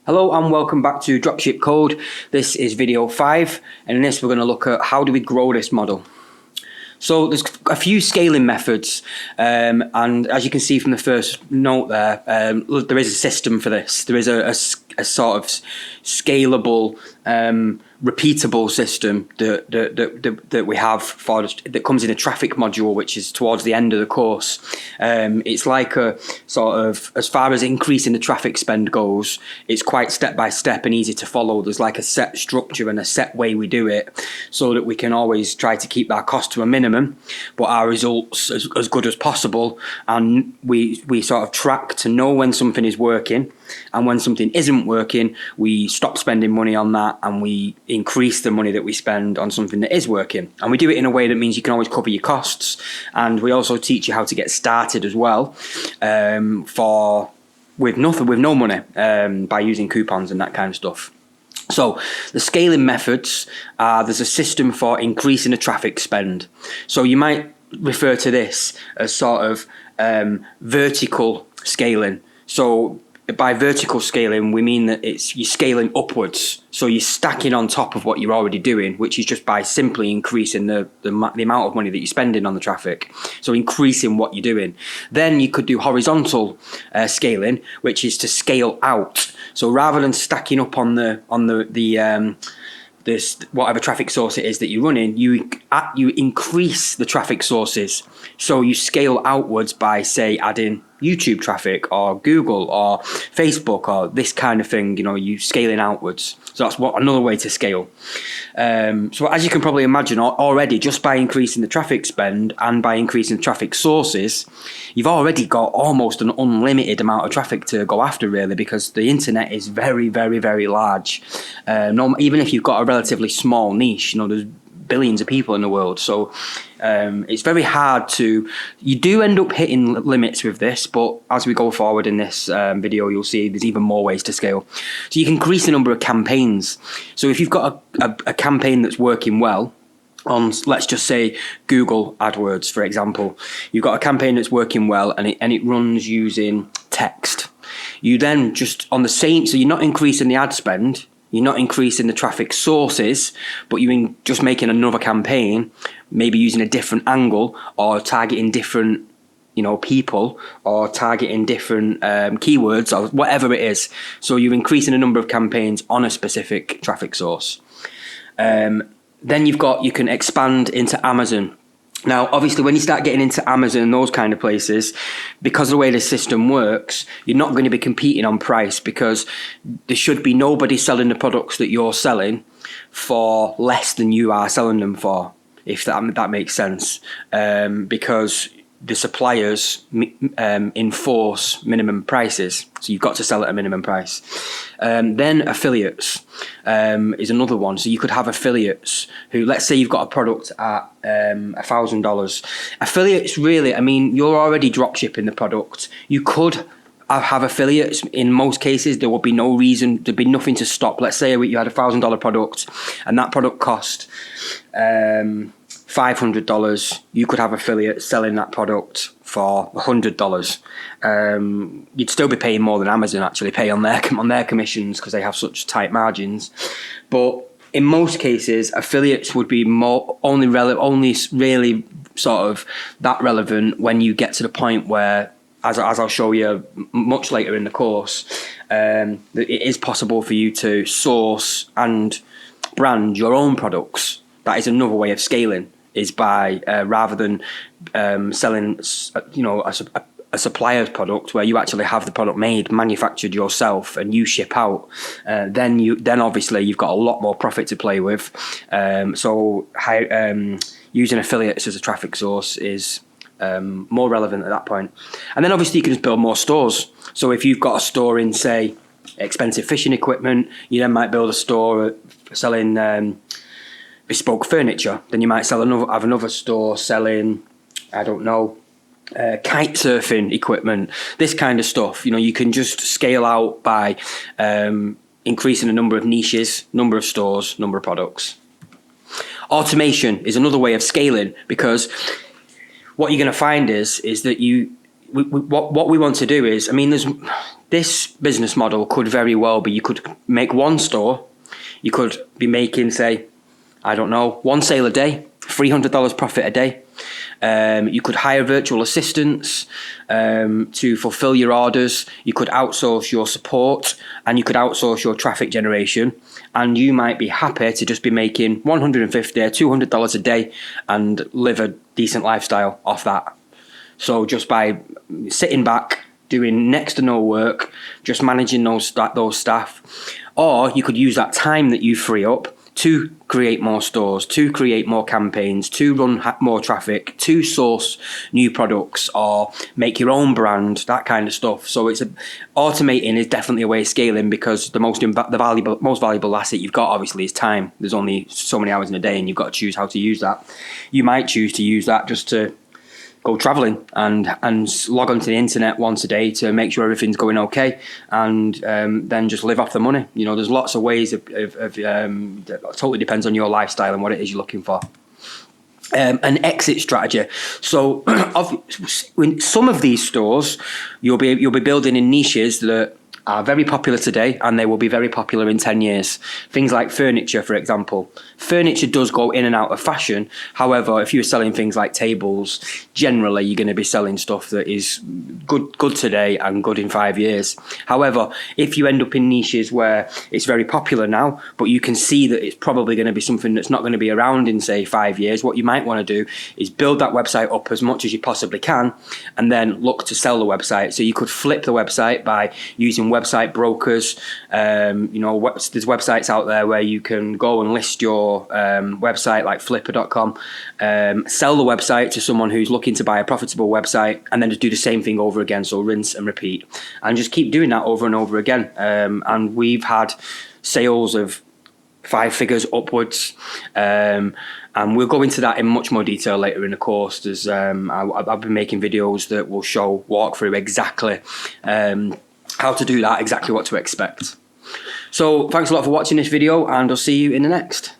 Hello and welcome back to Dropship Code. This is video 5, and in this we're going to look at how do we grow this model. So there's a few scaling methods, and as you can see from the first note there, there is a system for this. There is a sort of scalable, repeatable system that we have for that comes in a traffic module, which is towards the end of the course. It's like a sort of, as far as increasing the traffic spend goes, it's quite step by step and easy to follow. There's like a set structure and a set way we do it, so that we can always try to keep our cost to a minimum, but our results as good as possible. And we sort of track to know when something is working, and when something isn't working, we stop spending money on that and we increase the money that we spend on something that is working. And we do it in a way that means you can always cover your costs. And we also teach you how to get started as well, with no money, by using coupons and that kind of stuff. So the scaling methods are, there's a system for increasing the traffic spend. So you might refer to this as sort of vertical scaling. So by vertical scaling, we mean that you're scaling upwards. So you're stacking on top of what you're already doing, which is just by simply increasing the amount of money that you're spending on the traffic. So increasing what you're doing. Then you could do horizontal scaling, which is to scale out. So rather than stacking up on this whatever traffic source it is that you're running, you increase the traffic sources. So you scale outwards by, say, adding YouTube traffic or Google or Facebook or this kind of thing. You know, you scaling outwards. So that's another way to scale. So as you can probably imagine already, just by increasing the traffic spend and by increasing the traffic sources, you've already got almost an unlimited amount of traffic to go after, really, because the internet is very, very, very large. Even if you've got a relatively small niche, you know, there's billions of people in the world. So it's very hard you do end up hitting limits with this, but as we go forward in this video, you'll see there's even more ways to scale. So you can increase the number of campaigns. So if you've got a campaign that's working well on, let's just say, Google AdWords, for example, you've got a campaign that's working well and it runs using text. You then just on the same, so you're not increasing the ad spend, you're not increasing the traffic sources, but you're just making another campaign, maybe using a different angle or targeting different, people, or targeting different keywords or whatever it is. So you're increasing the number of campaigns on a specific traffic source. Then you can expand into Amazon. Now, obviously, when you start getting into Amazon and those kind of places, because of the way the system works, you're not going to be competing on price, because there should be nobody selling the products that you're selling for less than you are selling them for, if that makes sense, because the suppliers enforce minimum prices, so you've got to sell at a minimum price. Then affiliates is another one. So you could have affiliates who, let's say you've got a product at $1,000. Affiliates, really, I mean, you're already drop shipping the product. You could have affiliates. In most cases, there would be no reason, there'd be nothing to stop. Let's say you had a $1,000 product and that product cost $500. You could have affiliates selling that product for $100. You'd still be paying more than Amazon actually pay on their commissions, because they have such tight margins. But in most cases, affiliates would be only really sort of that relevant when you get to the point where, as I'll show you much later in the course, it is possible for you to source and brand your own products. That is another way of scaling, is by rather than selling, a supplier's product where you actually have the product manufactured yourself and you ship out. Then obviously you've got a lot more profit to play with. Using affiliates as a traffic source is more relevant at that point. And then obviously you can just build more stores. So if you've got a store in, say, expensive fishing equipment, you then might build a store selling bespoke furniture. Then you might have another store selling, I don't know, kite surfing equipment, this kind of stuff. You can just scale out by increasing the number of niches, number of stores, number of products. Automation is another way of scaling, because what you're going to find is that what we want to do is, I mean, this business model could very well be, you could make one store, you could be making, say, I don't know, one sale a day, $300 profit a day. You could hire virtual assistants to fulfill your orders. You could outsource your support, and you could outsource your traffic generation. And you might be happy to just be making $150, $200 a day and live a decent lifestyle off that. So just by sitting back, doing next to no work, just managing those staff. Or you could use that time that you free up to create more stores, to create more campaigns, to run more traffic, to source new products or make your own brand, that kind of stuff. So automating is definitely a way of scaling, because the most valuable asset you've got obviously is time. There's only so many hours in a day, and you've got to choose how to use that. You might choose to use that just to go traveling and log onto the internet once a day to make sure everything's going okay, and then just live off the money. You know, there's lots of ways of that totally depends on your lifestyle and what it is you're looking for. An exit strategy. So in some of these stores, you'll be building in niches that are very popular today, and they will be very popular in 10 years. Things like furniture, for example. Furniture does go in and out of fashion. However, if you're selling things like tables, generally you're going to be selling stuff that is good today and good in 5 years. However, if you end up in niches where it's very popular now, but you can see that it's probably going to be something that's not going to be around in, say, 5 years, what you might want to do is build that website up as much as you possibly can, and then look to sell the website. So you could flip the website by using website brokers. There's websites out there where you can go and list your website, like Flipper.com, sell the website to someone who's looking to buy a profitable website, and then just do the same thing over again. So rinse and repeat, and just keep doing that over and over again. And we've had sales of 5 figures upwards, and we'll go into that in much more detail later in the course. There's I'll be making videos that will walk through exactly how to do that, exactly what to expect. So thanks a lot for watching this video, and I'll see you in the next.